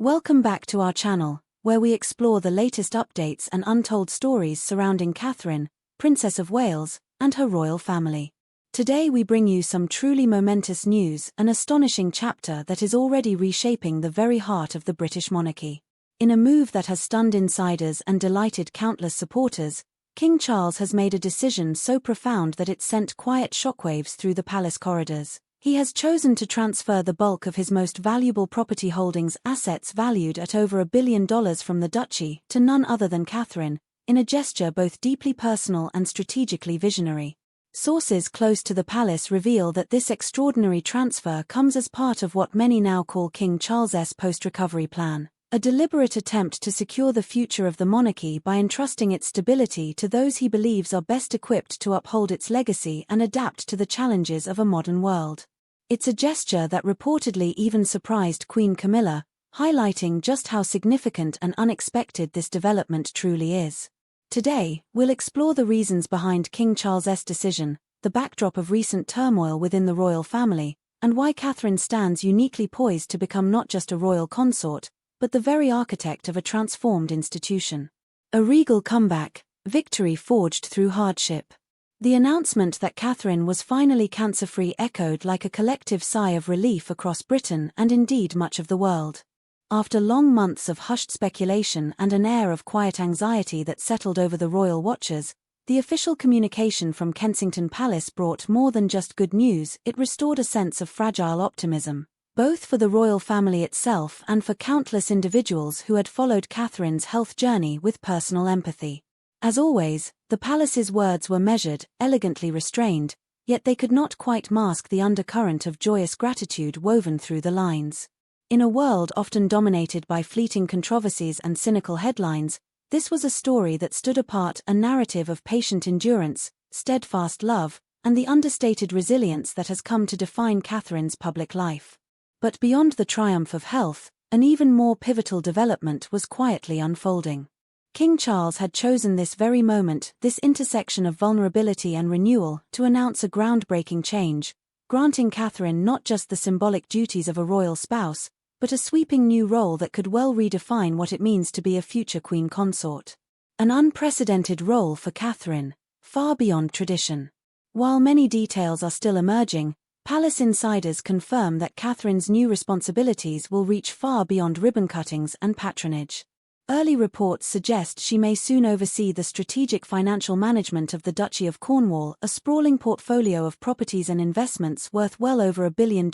Welcome back to our channel, where we explore the latest updates and untold stories surrounding Catherine, Princess of Wales, and her royal family. Today we bring you some truly momentous news, an astonishing chapter that is already reshaping the very heart of the British monarchy. In a move that has stunned insiders and delighted countless supporters, King Charles has made a decision so profound that it sent quiet shockwaves through the palace corridors. He has chosen to transfer the bulk of his most valuable property holdings, assets valued at over $1 billion, from the duchy to none other than Catherine, in a gesture both deeply personal and strategically visionary. Sources close to the palace reveal that this extraordinary transfer comes as part of what many now call King Charles's post-recovery plan, a deliberate attempt to secure the future of the monarchy by entrusting its stability to those he believes are best equipped to uphold its legacy and adapt to the challenges of a modern world. It's a gesture that reportedly even surprised Queen Camilla, highlighting just how significant and unexpected this development truly is. Today, we'll explore the reasons behind King Charles's decision, the backdrop of recent turmoil within the royal family, and why Catherine stands uniquely poised to become not just a royal consort, but the very architect of a transformed institution. A regal comeback, victory forged through hardship. The announcement that Catherine was finally cancer-free echoed like a collective sigh of relief across Britain and indeed much of the world. After long months of hushed speculation and an air of quiet anxiety that settled over the royal watchers, the official communication from Kensington Palace brought more than just good news. It restored a sense of fragile optimism, both for the royal family itself and for countless individuals who had followed Catherine's health journey with personal empathy. As always, the palace's words were measured, elegantly restrained, yet they could not quite mask the undercurrent of joyous gratitude woven through the lines. In a world often dominated by fleeting controversies and cynical headlines, this was a story that stood apart, a narrative of patient endurance, steadfast love, and the understated resilience that has come to define Catherine's public life. But beyond the triumph of health, an even more pivotal development was quietly unfolding. King Charles had chosen this very moment, this intersection of vulnerability and renewal, to announce a groundbreaking change, granting Catherine not just the symbolic duties of a royal spouse, but a sweeping new role that could well redefine what it means to be a future queen consort. An unprecedented role for Catherine, far beyond tradition. While many details are still emerging, palace insiders confirm that Catherine's new responsibilities will reach far beyond ribbon cuttings and patronage. Early reports suggest she may soon oversee the strategic financial management of the Duchy of Cornwall, a sprawling portfolio of properties and investments worth well over $1 billion,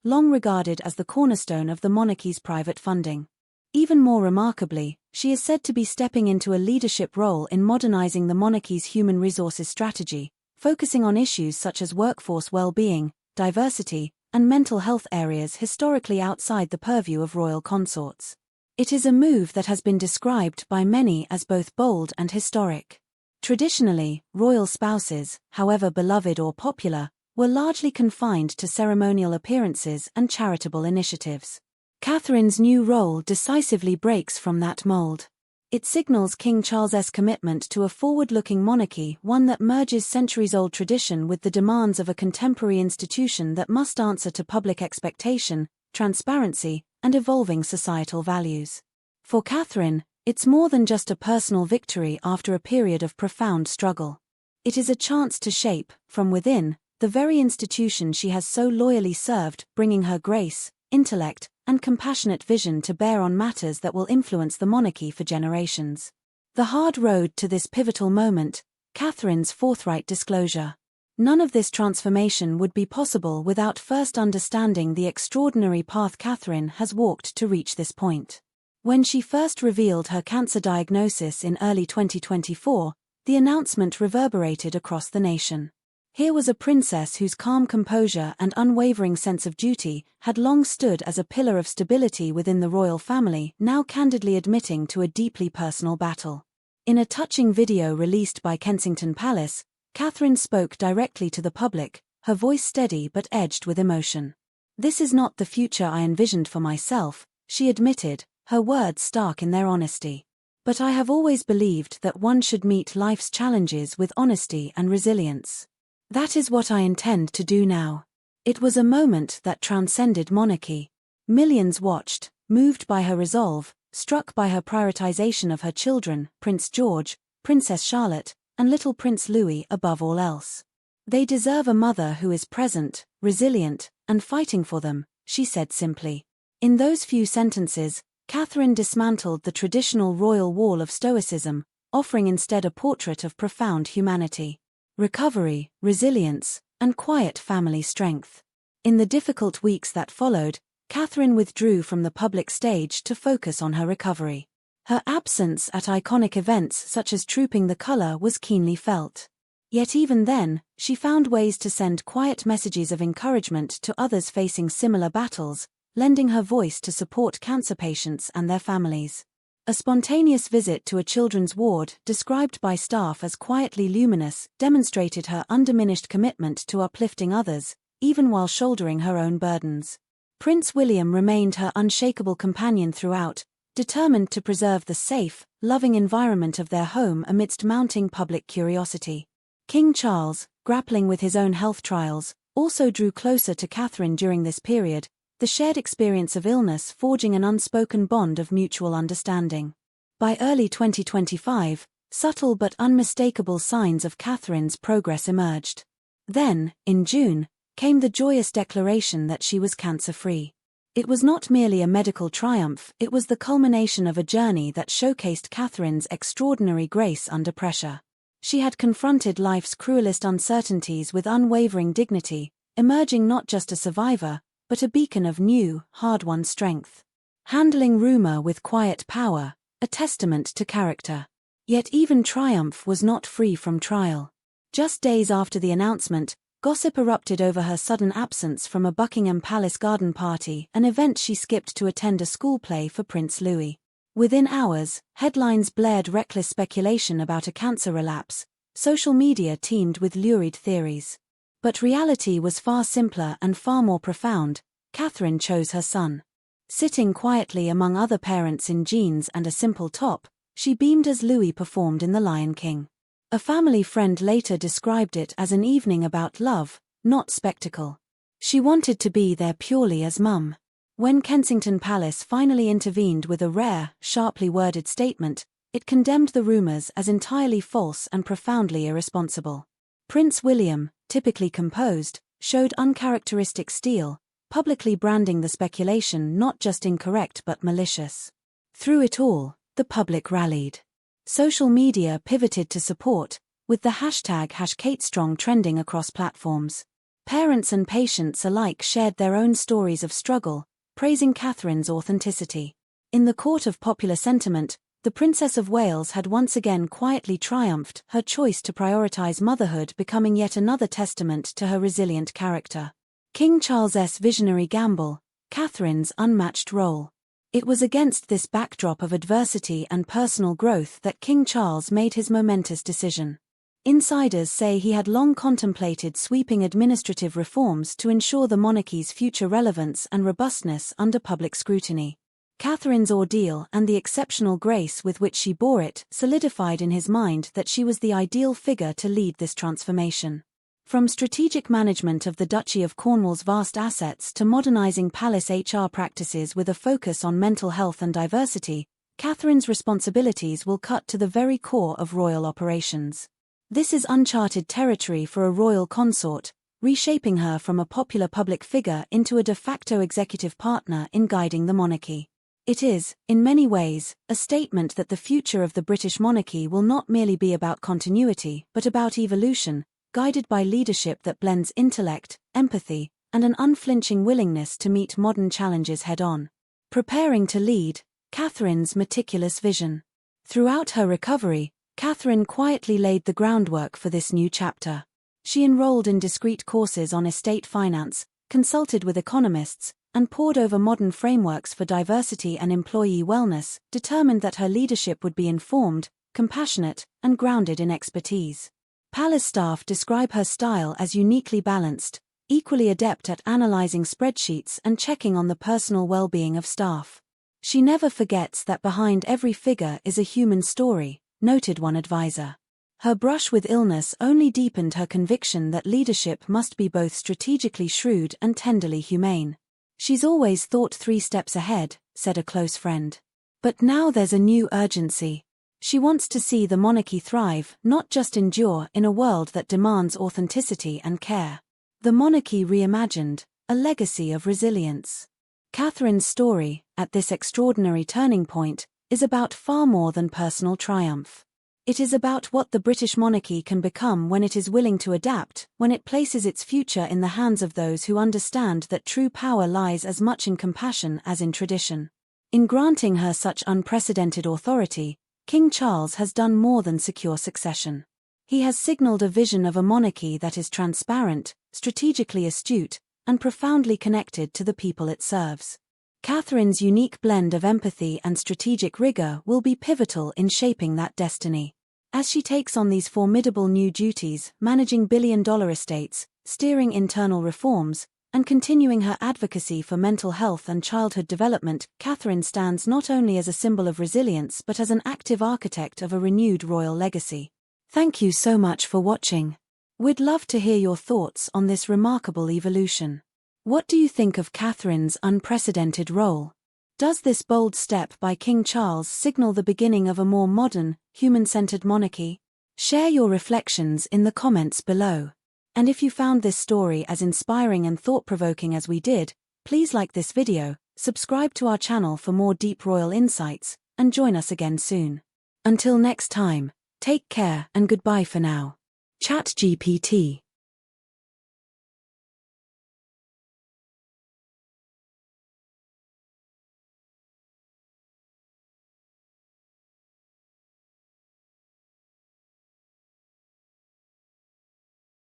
long regarded as the cornerstone of the monarchy's private funding. Even more remarkably, she is said to be stepping into a leadership role in modernizing the monarchy's human resources strategy, focusing on issues such as workforce well-being, diversity, and mental health, areas historically outside the purview of royal consorts. It is a move that has been described by many as both bold and historic. Traditionally, royal spouses, however beloved or popular, were largely confined to ceremonial appearances and charitable initiatives. Catherine's new role decisively breaks from that mold. It signals King Charles's commitment to a forward-looking monarchy, one that merges centuries-old tradition with the demands of a contemporary institution that must answer to public expectation, transparency, and evolving societal values. For Catherine, it's more than just a personal victory after a period of profound struggle. It is a chance to shape, from within, the very institution she has so loyally served, bringing her grace, intellect, and compassionate vision to bear on matters that will influence the monarchy for generations. The hard road to this pivotal moment, Catherine's forthright disclosure. None of this transformation would be possible without first understanding the extraordinary path Catherine has walked to reach this point. When she first revealed her cancer diagnosis in early 2024, the announcement reverberated across the nation. Here was a princess whose calm composure and unwavering sense of duty had long stood as a pillar of stability within the royal family, now candidly admitting to a deeply personal battle. In a touching video released by Kensington Palace, Catherine spoke directly to the public, her voice steady but edged with emotion. "This is not the future I envisioned for myself," she admitted, her words stark in their honesty. "But I have always believed that one should meet life's challenges with honesty and resilience. That is what I intend to do now." It was a moment that transcended monarchy. Millions watched, moved by her resolve, struck by her prioritization of her children, Prince George, Princess Charlotte, and little Prince Louis above all else. "They deserve a mother who is present, resilient, and fighting for them," she said simply. In those few sentences, Catherine dismantled the traditional royal wall of stoicism, offering instead a portrait of profound humanity, recovery, resilience, and quiet family strength. In the difficult weeks that followed, Catherine withdrew from the public stage to focus on her recovery. Her absence at iconic events such as Trooping the Colour was keenly felt. Yet even then, she found ways to send quiet messages of encouragement to others facing similar battles, lending her voice to support cancer patients and their families. A spontaneous visit to a children's ward, described by staff as quietly luminous, demonstrated her undiminished commitment to uplifting others, even while shouldering her own burdens. Prince William remained her unshakable companion throughout, determined to preserve the safe, loving environment of their home amidst mounting public curiosity. King Charles, grappling with his own health trials, also drew closer to Catherine during this period, the shared experience of illness forging an unspoken bond of mutual understanding. By early 2025, subtle but unmistakable signs of Catherine's progress emerged. Then, in June, came the joyous declaration that she was cancer-free. It was not merely a medical triumph, it was the culmination of a journey that showcased Catherine's extraordinary grace under pressure. She had confronted life's cruelest uncertainties with unwavering dignity, emerging not just a survivor, but a beacon of new, hard-won strength. Handling rumor with quiet power, a testament to character. Yet even triumph was not free from trial. Just days after the announcement, gossip erupted over her sudden absence from a Buckingham Palace garden party, an event she skipped to attend a school play for Prince Louis. Within hours, headlines blared reckless speculation about a cancer relapse. Social media teemed with lurid theories. But reality was far simpler and far more profound. Catherine chose her son. Sitting quietly among other parents in jeans and a simple top, she beamed as Louis performed in The Lion King. A family friend later described it as an evening about love, not spectacle. She wanted to be there purely as mum. When Kensington Palace finally intervened with a rare, sharply worded statement, it condemned the rumors as entirely false and profoundly irresponsible. Prince William, typically composed, showed uncharacteristic steel, publicly branding the speculation not just incorrect but malicious. Through it all, the public rallied. Social media pivoted to support, with the hashtag #KateStrong trending across platforms. Parents and patients alike shared their own stories of struggle, praising Catherine's authenticity. In the court of popular sentiment, the Princess of Wales had once again quietly triumphed, her choice to prioritize motherhood becoming yet another testament to her resilient character. King Charles's visionary gamble, Catherine's unmatched role. It was against this backdrop of adversity and personal growth that King Charles made his momentous decision. Insiders say he had long contemplated sweeping administrative reforms to ensure the monarchy's future relevance and robustness under public scrutiny. Catherine's ordeal and the exceptional grace with which she bore it solidified in his mind that she was the ideal figure to lead this transformation. From strategic management of the Duchy of Cornwall's vast assets to modernizing palace HR practices with a focus on mental health and diversity, Catherine's responsibilities will cut to the very core of royal operations. This is uncharted territory for a royal consort, reshaping her from a popular public figure into a de facto executive partner in guiding the monarchy. It is, in many ways, a statement that the future of the British monarchy will not merely be about continuity, but about evolution, guided by leadership that blends intellect, empathy, and an unflinching willingness to meet modern challenges head-on. Preparing to lead, Catherine's meticulous vision. Throughout her recovery, Catherine quietly laid the groundwork for this new chapter. She enrolled in discreet courses on estate finance, consulted with economists, and pored over modern frameworks for diversity and employee wellness, determined that her leadership would be informed, compassionate, and grounded in expertise. Palace staff describe her style as uniquely balanced, equally adept at analyzing spreadsheets and checking on the personal well-being of staff. She never forgets that behind every figure is a human story, noted one advisor. Her brush with illness only deepened her conviction that leadership must be both strategically shrewd and tenderly humane. She's always thought 3 steps ahead, said a close friend. But now there's a new urgency. She wants to see the monarchy thrive, not just endure, in a world that demands authenticity and care. The Monarchy Reimagined, a legacy of resilience. Catherine's story, at this extraordinary turning point, is about far more than personal triumph. It is about what the British monarchy can become when it is willing to adapt, when it places its future in the hands of those who understand that true power lies as much in compassion as in tradition. In granting her such unprecedented authority, King Charles has done more than secure succession. He has signaled a vision of a monarchy that is transparent, strategically astute, and profoundly connected to the people it serves. Catherine's unique blend of empathy and strategic rigor will be pivotal in shaping that destiny. As she takes on these formidable new duties, managing billion-dollar estates, steering internal reforms, and continuing her advocacy for mental health and childhood development, Catherine stands not only as a symbol of resilience but as an active architect of a renewed royal legacy. Thank you so much for watching. We'd love to hear your thoughts on this remarkable evolution. What do you think of Catherine's unprecedented role? Does this bold step by King Charles signal the beginning of a more modern, human-centered monarchy? Share your reflections in the comments below. And if you found this story as inspiring and thought-provoking as we did, please like this video, subscribe to our channel for more deep royal insights, and join us again soon. Until next time, take care and goodbye for now. ChatGPT